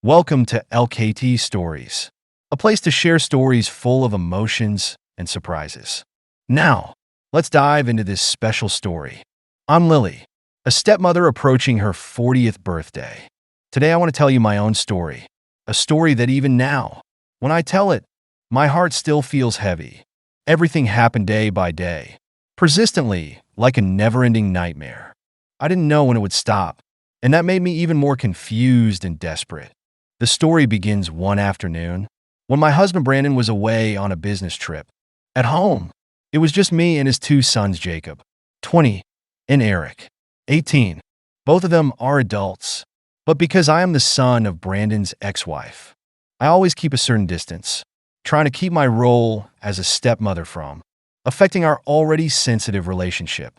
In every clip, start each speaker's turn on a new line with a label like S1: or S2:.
S1: Welcome to LKT Stories, a place to share stories full of emotions and surprises. Now, let's dive into this special story. I'm Lily, a stepmother approaching her 40th birthday. Today, I want to tell you my own story, a story that even now, when I tell it, my heart still feels heavy. Everything happened day by day, persistently, like a never-ending nightmare. I didn't know when it would stop, and that made me even more confused and desperate. The story begins one afternoon when my husband Brandon was away on a business trip. At home, it was just me and his two sons, Jacob, 20, and Eric, 18. Both of them are adults, but because I am the son of Brandon's ex-wife, I always keep a certain distance, trying to keep my role as a stepmother from affecting our already sensitive relationship.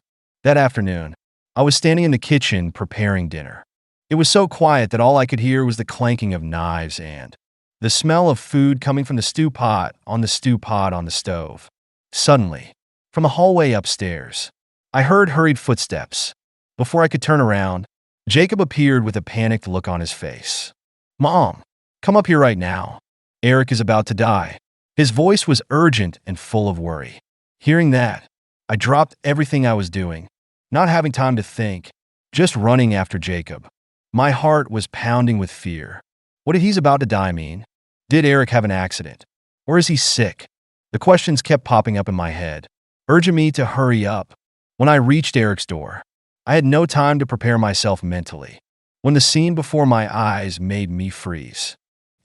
S1: That afternoon, I was standing in the kitchen preparing dinner. It was so quiet that all I could hear was the clanking of knives and the smell of food coming from the stew pot on the stove. Suddenly, from the hallway upstairs, I heard hurried footsteps. Before I could turn around, Jacob appeared with a panicked look on his face. "Mom, come up here right now. Eric is about to die." His voice was urgent and full of worry. Hearing that, I dropped everything I was doing, not having time to think, just running after Jacob. My heart was pounding with fear. What did he's about to die mean? Did Eric have an accident? Or is he sick? The questions kept popping up in my head, urging me to hurry up. When I reached Eric's door, I had no time to prepare myself mentally, when the scene before my eyes made me freeze.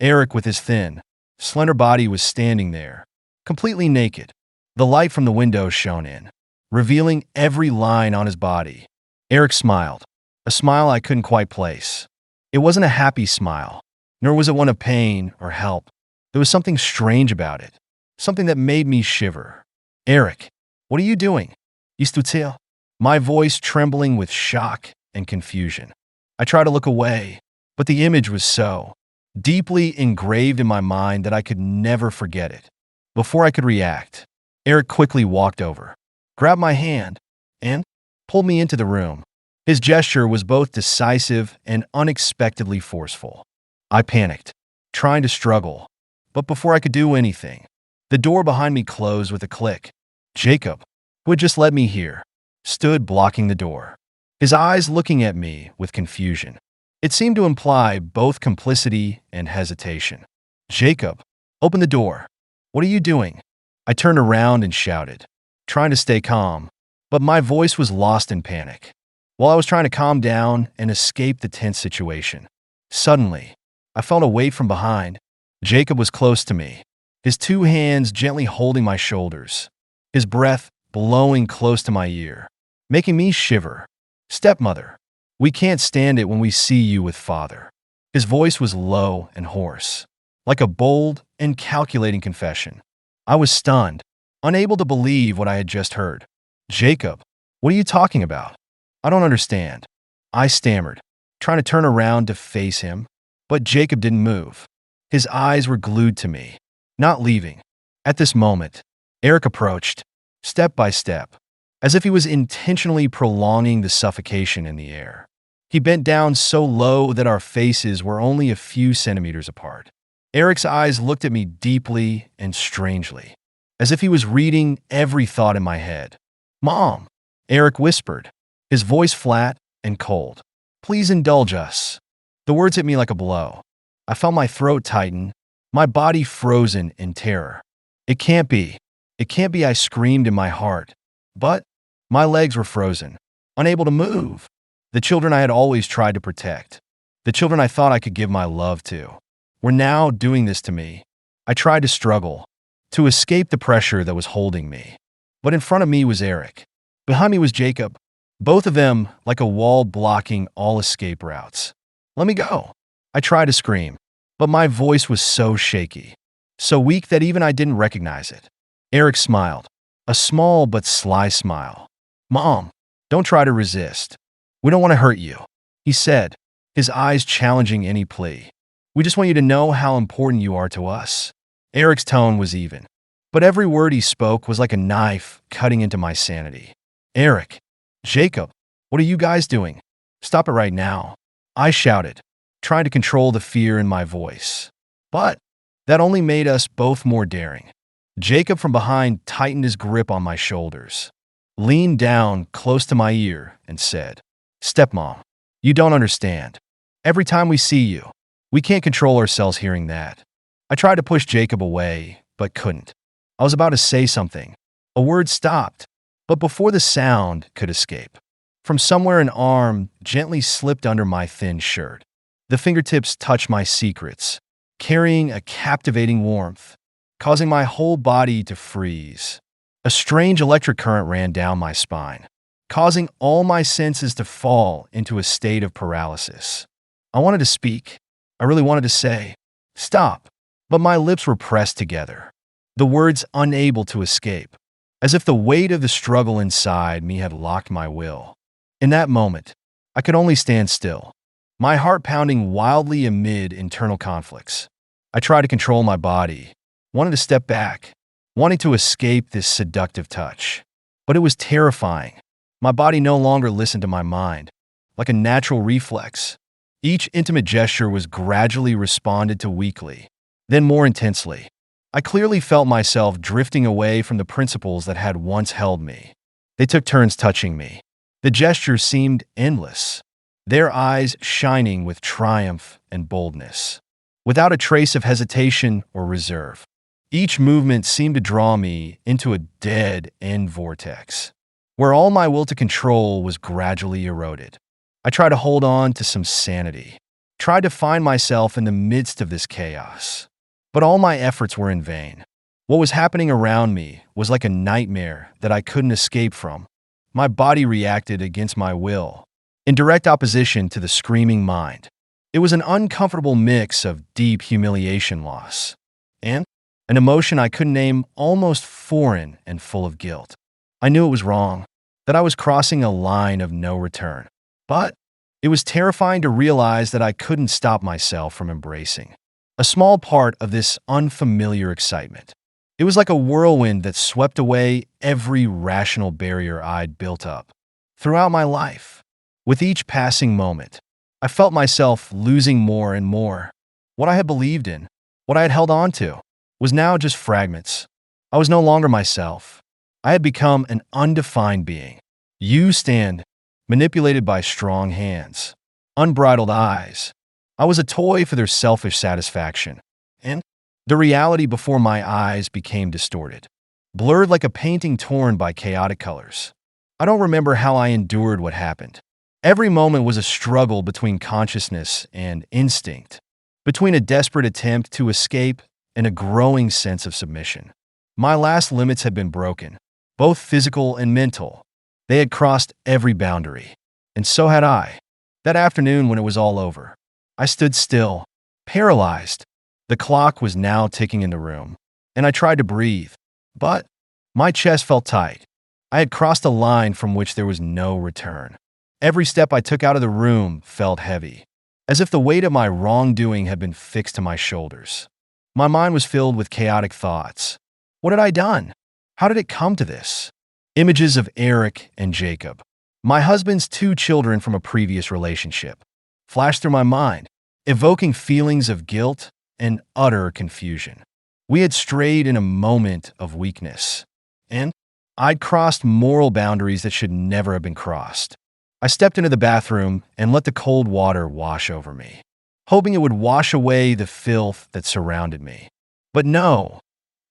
S1: Eric, with his thin, slender body, was standing there, completely naked. The light from the window shone in, revealing every line on his body. Eric smiled, a smile I couldn't quite place. It wasn't a happy smile, nor was it one of pain or help. There was something strange about it, something that made me shiver. "Eric, what are you doing? You stood still?" My voice trembling with shock and confusion. I tried to look away, but the image was so deeply engraved in my mind that I could never forget it. Before I could react, Eric quickly walked over, grabbed my hand, and pulled me into the room. His gesture was both decisive and unexpectedly forceful. I panicked, trying to struggle, but before I could do anything, the door behind me closed with a click. Jacob, who had just led me here, stood blocking the door, his eyes looking at me with confusion. It seemed to imply both complicity and hesitation. "Jacob, open the door. What are you doing?" I turned around and shouted, trying to stay calm, but my voice was lost in panic. While I was trying to calm down and escape the tense situation, suddenly, I felt a weight from behind. Jacob was close to me, his two hands gently holding my shoulders, his breath blowing close to my ear, making me shiver. "Stepmother, we can't stand it when we see you with father." His voice was low and hoarse, like a bold and calculating confession. I was stunned, unable to believe what I had just heard. "Jacob, what are you talking about? I don't understand." I stammered, trying to turn around to face him, but Jacob didn't move. His eyes were glued to me, not leaving. At this moment, Eric approached, step by step, as if he was intentionally prolonging the suffocation in the air. He bent down so low that our faces were only a few centimeters apart. Eric's eyes looked at me deeply and strangely, as if he was reading every thought in my head. "Mom," Eric whispered, his voice flat and cold. "Please indulge us." The words hit me like a blow. I felt my throat tighten, my body frozen in terror. "It can't be. It can't be," I screamed in my heart. But my legs were frozen, unable to move. The children I had always tried to protect, the children I thought I could give my love to, were now doing this to me. I tried to struggle, to escape the pressure that was holding me. But in front of me was Eric. Behind me was Jacob, both of them like a wall blocking all escape routes. "Let me go." I tried to scream, but my voice was so shaky, so weak that even I didn't recognize it. Eric smiled, a small but sly smile. "Mom, don't try to resist. We don't want to hurt you," he said, his eyes challenging any plea. "We just want you to know how important you are to us." Eric's tone was even, but every word he spoke was like a knife cutting into my sanity. "Eric, Jacob, what are you guys doing? Stop it right now," I shouted, trying to control the fear in my voice. But that only made us both more daring. Jacob from behind tightened his grip on my shoulders, leaned down close to my ear, and said, "Stepmom, you don't understand. Every time we see you, we can't control ourselves hearing that." I tried to push Jacob away, but couldn't. I was about to say something. A word stopped, but before the sound could escape, from somewhere an arm gently slipped under my thin shirt. The fingertips touched my secrets, carrying a captivating warmth, causing my whole body to freeze. A strange electric current ran down my spine, causing all my senses to fall into a state of paralysis. I wanted to speak. I really wanted to say, "Stop," but my lips were pressed together, the words unable to escape, as if the weight of the struggle inside me had locked my will. In that moment, I could only stand still, my heart pounding wildly amid internal conflicts. I tried to control my body, wanted to step back, wanting to escape this seductive touch. But it was terrifying. My body no longer listened to my mind, like a natural reflex. Each intimate gesture was gradually responded to weakly, then more intensely. I clearly felt myself drifting away from the principles that had once held me. They took turns touching me. The gestures seemed endless, their eyes shining with triumph and boldness, without a trace of hesitation or reserve. Each movement seemed to draw me into a dead-end vortex, where all my will to control was gradually eroded. I tried to hold on to some sanity, tried to find myself in the midst of this chaos. But all my efforts were in vain. What was happening around me was like a nightmare that I couldn't escape from. My body reacted against my will, in direct opposition to the screaming mind. It was an uncomfortable mix of deep humiliation loss and an emotion I couldn't name, almost foreign and full of guilt. I knew it was wrong, that I was crossing a line of no return. But it was terrifying to realize that I couldn't stop myself from embracing a small part of this unfamiliar excitement. It was like a whirlwind that swept away every rational barrier I'd built up throughout my life. With each passing moment, I felt myself losing more and more. What I had believed in, what I had held on to, was now just fragments. I was no longer myself. I had become an undefined being, used and manipulated by strong hands, unbridled eyes. I was a toy for their selfish satisfaction, and the reality before my eyes became distorted, blurred like a painting torn by chaotic colors. I don't remember how I endured what happened. Every moment was a struggle between consciousness and instinct, between a desperate attempt to escape and a growing sense of submission. My last limits had been broken, both physical and mental. They had crossed every boundary, and so had I. That afternoon, when it was all over, I stood still, paralyzed. The clock was now ticking in the room, and I tried to breathe, but my chest felt tight. I had crossed a line from which there was no return. Every step I took out of the room felt heavy, as if the weight of my wrongdoing had been fixed to my shoulders. My mind was filled with chaotic thoughts. What had I done? How did it come to this? Images of Eric and Jacob, my husband's 2 children from a previous relationship, flashed through my mind, evoking feelings of guilt and utter confusion. We had strayed in a moment of weakness, and I'd crossed moral boundaries that should never have been crossed. I stepped into the bathroom and let the cold water wash over me, hoping it would wash away the filth that surrounded me. But no,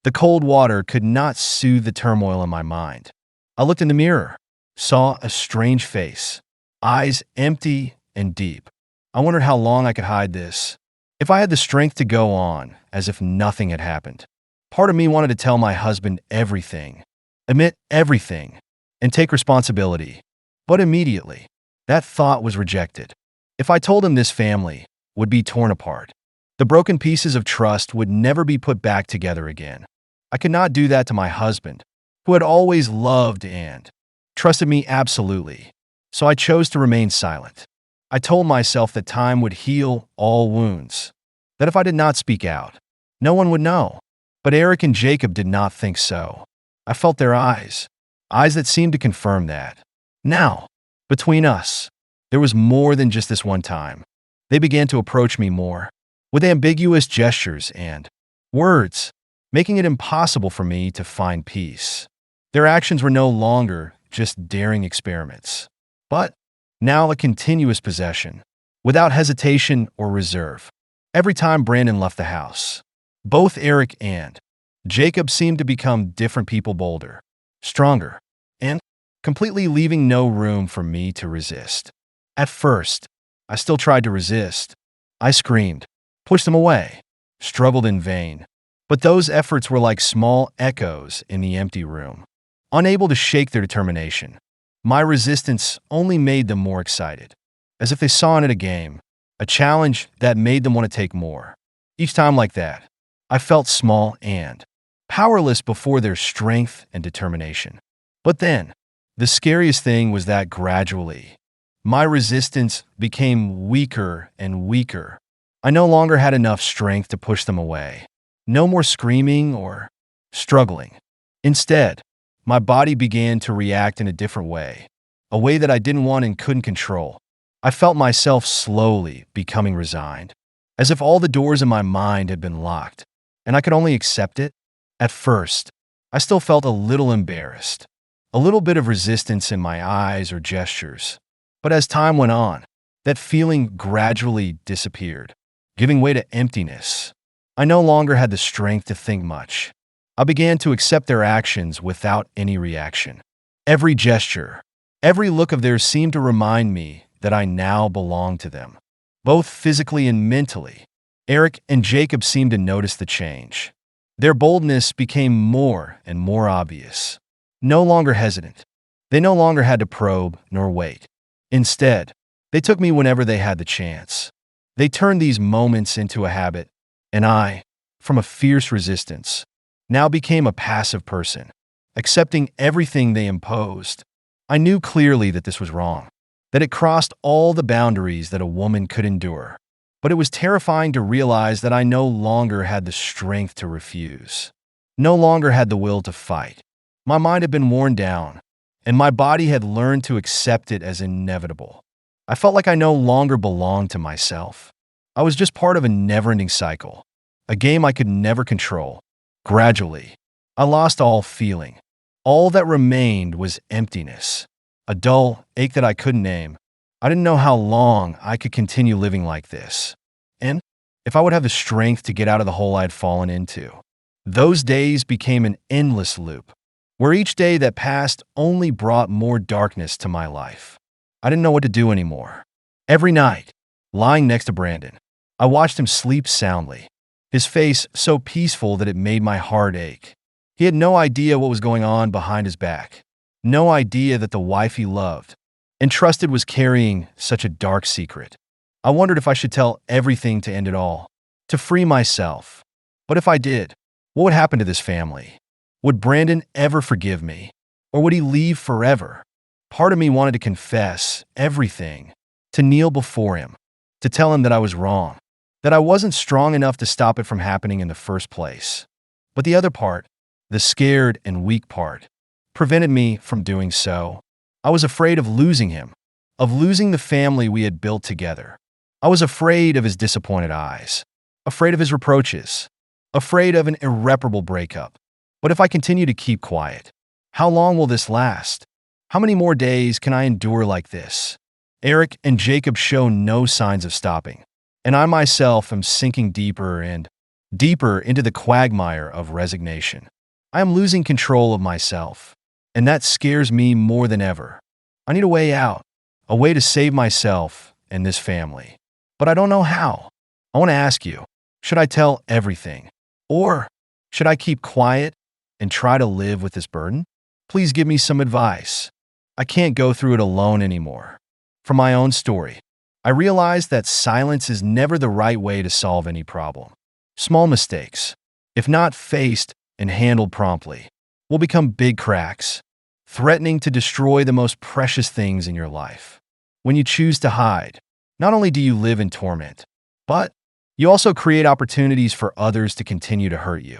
S1: the cold water could not soothe the turmoil in my mind. I looked in the mirror, saw a strange face, eyes empty and deep. I wondered how long I could hide this, if I had the strength to go on as if nothing had happened. Part of me wanted to tell my husband everything, admit everything, and take responsibility. But immediately, that thought was rejected. If I told him, this family would be torn apart. The broken pieces of trust would never be put back together again. I could not do that to my husband, who had always loved and trusted me absolutely. So I chose to remain silent. I told myself that time would heal all wounds, that if I did not speak out, no one would know. But Eric and Jacob did not think so. I felt their eyes that seemed to confirm that. Now, between us, there was more than just this one time. They began to approach me more, with ambiguous gestures and words, making it impossible for me to find peace. Their actions were no longer just daring experiments, but now a continuous possession, without hesitation or reserve. Every time Brandon left the house, both Eric and Jacob seemed to become different people, bolder, stronger, and completely leaving no room for me to resist. At first, I still tried to resist. I screamed, pushed them away, struggled in vain. But those efforts were like small echoes in the empty room, unable to shake their determination. My resistance only made them more excited, as if they saw in it a game, a challenge that made them want to take more. Each time like that, I felt small and powerless before their strength and determination. But then, the scariest thing was that gradually, my resistance became weaker and weaker. I no longer had enough strength to push them away. No more screaming or struggling. Instead, my body began to react in a different way, a way that I didn't want and couldn't control. I felt myself slowly becoming resigned, as if all the doors in my mind had been locked, and I could only accept it. At first, I still felt a little embarrassed, a little bit of resistance in my eyes or gestures. But as time went on, that feeling gradually disappeared, giving way to emptiness. I no longer had the strength to think much. I began to accept their actions without any reaction. Every gesture, every look of theirs seemed to remind me that I now belonged to them, both physically and mentally. Eric and Jacob seemed to notice the change. Their boldness became more and more obvious. No longer hesitant. They no longer had to probe nor wait. Instead, they took me whenever they had the chance. They turned these moments into a habit, and I, from a fierce resistance, now became a passive person, accepting everything they imposed. I knew clearly that this was wrong, that it crossed all the boundaries that a woman could endure. But it was terrifying to realize that I no longer had the strength to refuse, no longer had the will to fight. My mind had been worn down, and my body had learned to accept it as inevitable. I felt like I no longer belonged to myself. I was just part of a never-ending cycle, a game I could never control. Gradually, I lost all feeling. All that remained was emptiness, a dull ache that I couldn't name. I didn't know how long I could continue living like this, and if I would have the strength to get out of the hole I had fallen into. Those days became an endless loop, where each day that passed only brought more darkness to my life. I didn't know what to do anymore. Every night, lying next to Brandon, I watched him sleep soundly, his face so peaceful that it made my heart ache. He had no idea what was going on behind his back, no idea that the wife he loved and trusted was carrying such a dark secret. I wondered if I should tell everything to end it all, to free myself. But if I did, what would happen to this family? Would Brandon ever forgive me? Or would he leave forever? Part of me wanted to confess everything, to kneel before him, to tell him that I was wrong, that I wasn't strong enough to stop it from happening in the first place. But the other part, the scared and weak part, prevented me from doing so. I was afraid of losing him, of losing the family we had built together. I was afraid of his disappointed eyes, afraid of his reproaches, afraid of an irreparable breakup. But if I continue to keep quiet, how long will this last? How many more days can I endure like this? Eric and Jacob show no signs of stopping, and I myself am sinking deeper and deeper into the quagmire of resignation. I am losing control of myself, and that scares me more than ever. I need a way out, a way to save myself and this family. But I don't know how. I want to ask you, should I tell everything? Or should I keep quiet and try to live with this burden? Please give me some advice. I can't go through it alone anymore. From my own story, I realized that silence is never the right way to solve any problem. Small mistakes, if not faced and handled promptly, will become big cracks, threatening to destroy the most precious things in your life. When you choose to hide, not only do you live in torment, but you also create opportunities for others to continue to hurt you.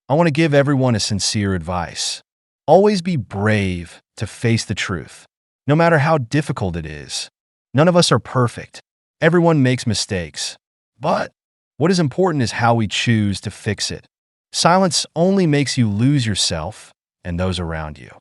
S1: I want to give everyone a sincere advice. Always be brave to face the truth, no matter how difficult it is. None of us are perfect, Everyone makes mistakes, but what is important is how we choose to fix it. Silence only makes you lose yourself and those around you.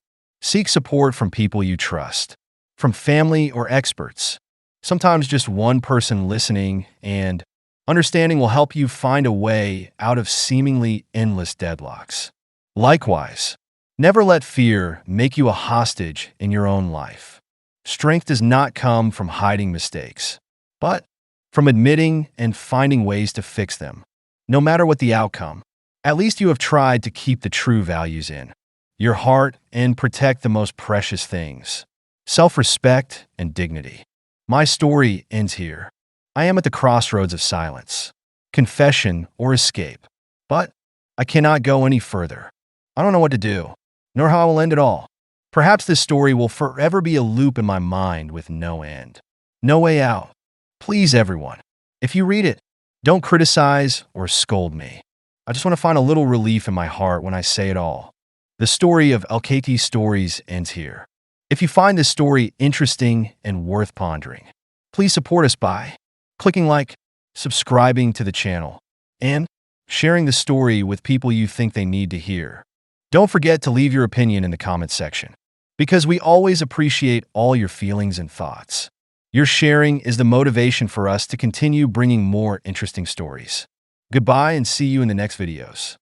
S1: Seek support from people you trust, from family or experts. Sometimes just one person listening and understanding will help you find a way out of seemingly endless deadlocks. Likewise, never let fear make you a hostage in your own life. Strength does not come from hiding mistakes, but from admitting and finding ways to fix them. No matter what the outcome, at least you have tried to keep the true values in your heart and protect the most precious things: self-respect and dignity. My story ends here. I am at the crossroads of silence, confession, or escape, but I cannot go any further. I don't know what to do, nor how I will end it all. Perhaps this story will forever be a loop in my mind with no end, no way out. Please, everyone, if you read it, don't criticize or scold me. I just want to find a little relief in my heart when I say it all. The story of lktstories ends here. If you find this story interesting and worth pondering, please support us by clicking like, subscribing to the channel, and sharing the story with people you think they need to hear. Don't forget to leave your opinion in the comments section, because we always appreciate all your feelings and thoughts. Your sharing is the motivation for us to continue bringing more interesting stories. Goodbye and see you in the next videos.